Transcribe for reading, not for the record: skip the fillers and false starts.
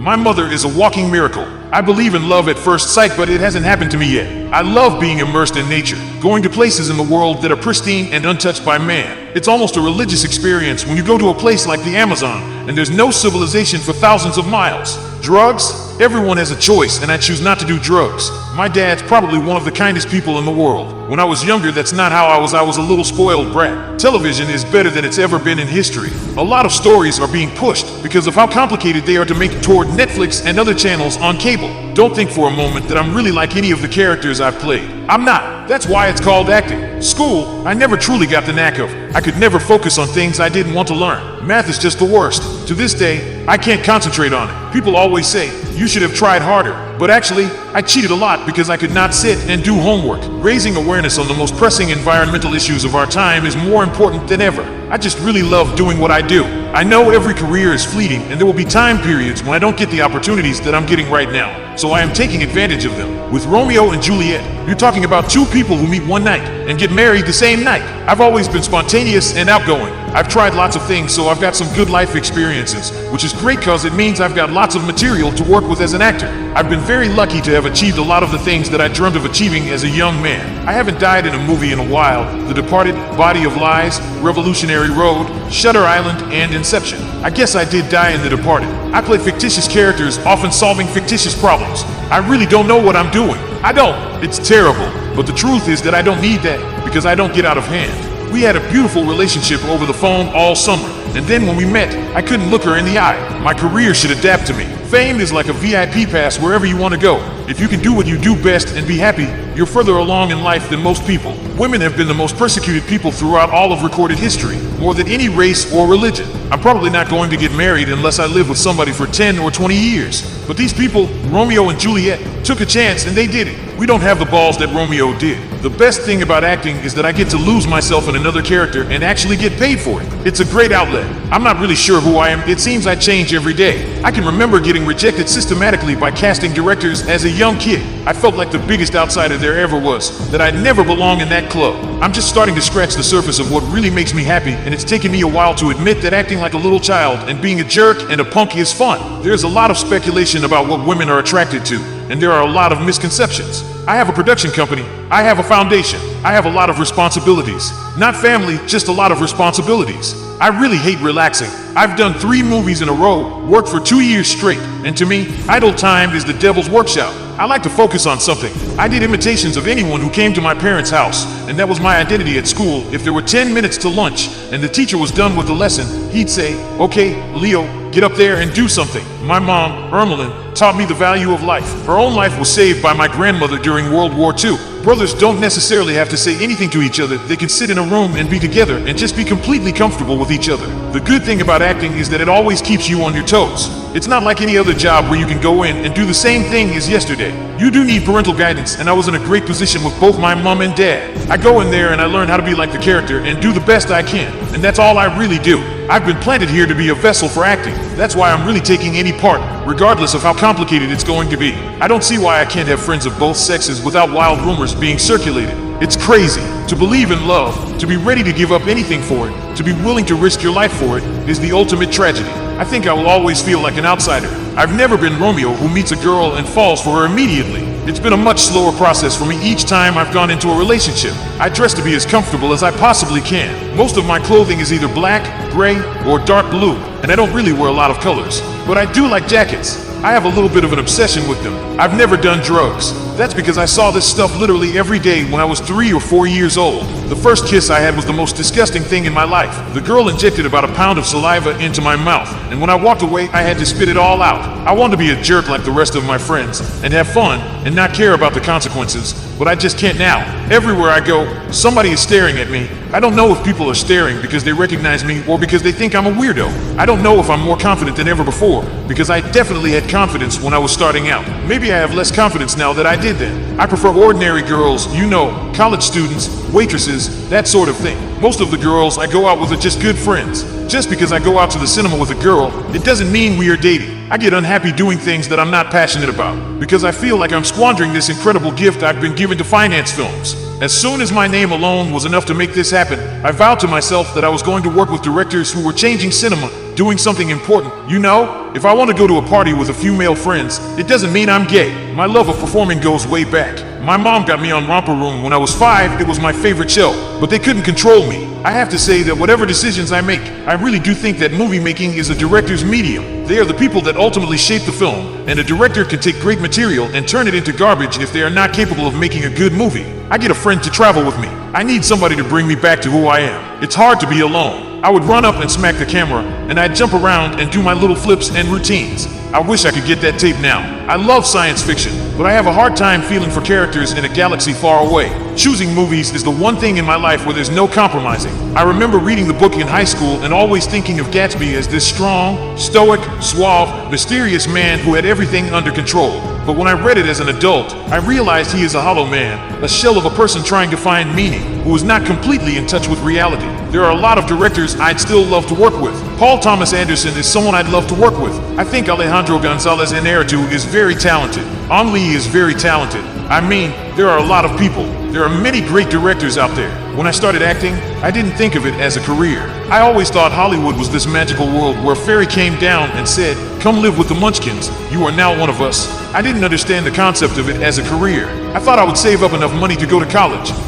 My mother is a walking miracle. I believe in love at first sight, but it hasn't happened to me yet. I love being immersed in nature, going to places in the world that are pristine and untouched by man. It's almost a religious experience when you go to a place like the Amazon and there's no civilization for thousands of miles. Drugs? Everyone has a choice, and I choose not to do drugs. My dad's probably one of the kindest people in the world. When I was younger, that's not how I was a little spoiled brat. Television is better than it's ever been in history. A lot of stories are being pushed because of how complicated they are to make toward Netflix and other channels on cable. Don't think for a moment that I'm really like any of the characters I've played. I'm not. That's why it's called acting. School, I never truly got the knack of. I could never focus on things I didn't want to learn. Math is just the worst. To this day, I can't concentrate on it. People always say, you should have tried harder. But actually, I cheated a lot because I could not sit and do homework. Raising awareness on the most pressing environmental issues of our time is more important than ever. I just really love doing what I do. I know every career is fleeting, and there will be time periods when I don't get the opportunities that I'm getting right now. So I am taking advantage of them. With Romeo and Juliet, you're talking about two people who meet one night and get married the same night. I've always been spontaneous and outgoing. I've tried lots of things, so I've got some good life experiences, which is great because it means I've got lots of material to work with as an actor. I've been very lucky to have achieved a lot of the things that I dreamt of achieving as a young man. I haven't died in a movie in a while. The Departed, Body of Lies, Revolutionary Road, Shutter Island, and Inception. I guess I did die in The Departed. I play fictitious characters, often solving fictitious problems. I really don't know what I'm doing. I don't. It's terrible. But the truth is that I don't need that because I don't get out of hand. We had a beautiful relationship over the phone all summer, and then when we met, I couldn't look her in the eye. My career should adapt to me. Fame is like a VIP pass wherever you want to go. If you can do what you do best and be happy, you're further along in life than most people. Women have been the most persecuted people throughout all of recorded history, more than any race or religion. I'm probably not going to get married unless I live with somebody for 10 or 20 years. But these people, Romeo and Juliet, took a chance and they did it. We don't have the balls that Romeo did. The best thing about acting is that I get to lose myself in another character and actually get paid for it. It's a great outlet. I'm not really sure who I am. It seems I change every day. I can remember getting rejected systematically by casting directors as a young kid. I felt like the biggest outsider there ever was, that I'd never belong in that club. I'm just starting to scratch the surface of what really makes me happy, and it's taken me a while to admit that acting like a little child and being a jerk and a punk is fun. There's a lot of speculation about what women are attracted to, and there are a lot of misconceptions. I have a production company. I have a foundation. I have a lot of responsibilities. Not family, just a lot of responsibilities. I really hate relaxing. I've done 3 movies in a row, worked for 2 years straight, and to me, idle time is the devil's workshop. I like to focus on something. I did imitations of anyone who came to my parents' house, and that was my identity at school. If there were 10 minutes to lunch and the teacher was done with the lesson, he'd say, "Okay, Leo, get up there and do something." My mom, Ermeline, taught me the value of life. Her own life was saved by my grandmother during World War II. Brothers don't necessarily have to say anything to each other. They can sit in a room and be together and just be completely comfortable with each other. The good thing about acting is that it always keeps you on your toes. It's not like any other job where you can go in and do the same thing as yesterday. You do need parental guidance, and I was in a great position with both my mom and dad. I go in there and I learn how to be like the character and do the best I can, and that's all I really do. I've been planted here to be a vessel for acting. That's why I'm really taking any part, regardless of how complicated it's going to be. I don't see why I can't have friends of both sexes without wild rumors being circulated. It's crazy. To believe in love, to be ready to give up anything for it, to be willing to risk your life for it, is the ultimate tragedy. I think I will always feel like an outsider. I've never been Romeo who meets a girl and falls for her immediately. It's been a much slower process for me each time I've gone into a relationship. I dress to be as comfortable as I possibly can. Most of my clothing is either black, gray, or dark blue, and I don't really wear a lot of colors. But I do like jackets. I have a little bit of an obsession with them. I've never done drugs. That's because I saw this stuff literally every day when I was 3 or 4 years old. The first kiss I had was the most disgusting thing in my life. The girl injected about a pound of saliva into my mouth, and when I walked away, I had to spit it all out. I wanted to be a jerk like the rest of my friends, and have fun, and not care about the consequences, but I just can't now. Everywhere I go, somebody is staring at me. I don't know if people are staring because they recognize me or because they think I'm a weirdo. I don't know if I'm more confident than ever before, because I definitely had confidence when I was starting out. Maybe I have less confidence now than I did then. I prefer ordinary girls, you know, college students, waitresses, that sort of thing. Most of the girls I go out with are just good friends. Just because I go out to the cinema with a girl, it doesn't mean we are dating. I get unhappy doing things that I'm not passionate about, because I feel like I'm squandering this incredible gift I've been given to finance films. As soon as my name alone was enough to make this happen, I vowed to myself that I was going to work with directors who were changing cinema, doing something important, you know? If I want to go to a party with a few male friends, it doesn't mean I'm gay. My love of performing goes way back. My mom got me on Romper Room when I was 5. It was my favorite show, but they couldn't control me. I have to say that whatever decisions I make, I really do think that movie making is a director's medium. They are the people that ultimately shape the film, and a director can take great material and turn it into garbage if they are not capable of making a good movie. I get a friend to travel with me. I need somebody to bring me back to who I am. It's hard to be alone. I would run up and smack the camera, and I'd jump around and do my little flips and routines. I wish I could get that tape now. I love science fiction, but I have a hard time feeling for characters in a galaxy far away. Choosing movies is the one thing in my life where there's no compromising. I remember reading the book in high school and always thinking of Gatsby as this strong, stoic, suave, mysterious man who had everything under control. But when I read it as an adult, I realized he is a hollow man, a shell of a person trying to find meaning, who is not completely in touch with reality. There are a lot of directors I'd still love to work with. Paul Thomas Anderson is someone I'd love to work with. I think Alejandro Gonzalez Iñárritu is very talented. Ang Lee is very talented. I mean, there are a lot of people. There are many great directors out there. When I started acting, I didn't think of it as a career. I always thought Hollywood was this magical world where a fairy came down and said, "Come live with the Munchkins. You are now one of us." I didn't understand the concept of it as a career. I thought I would save up enough money to go to college,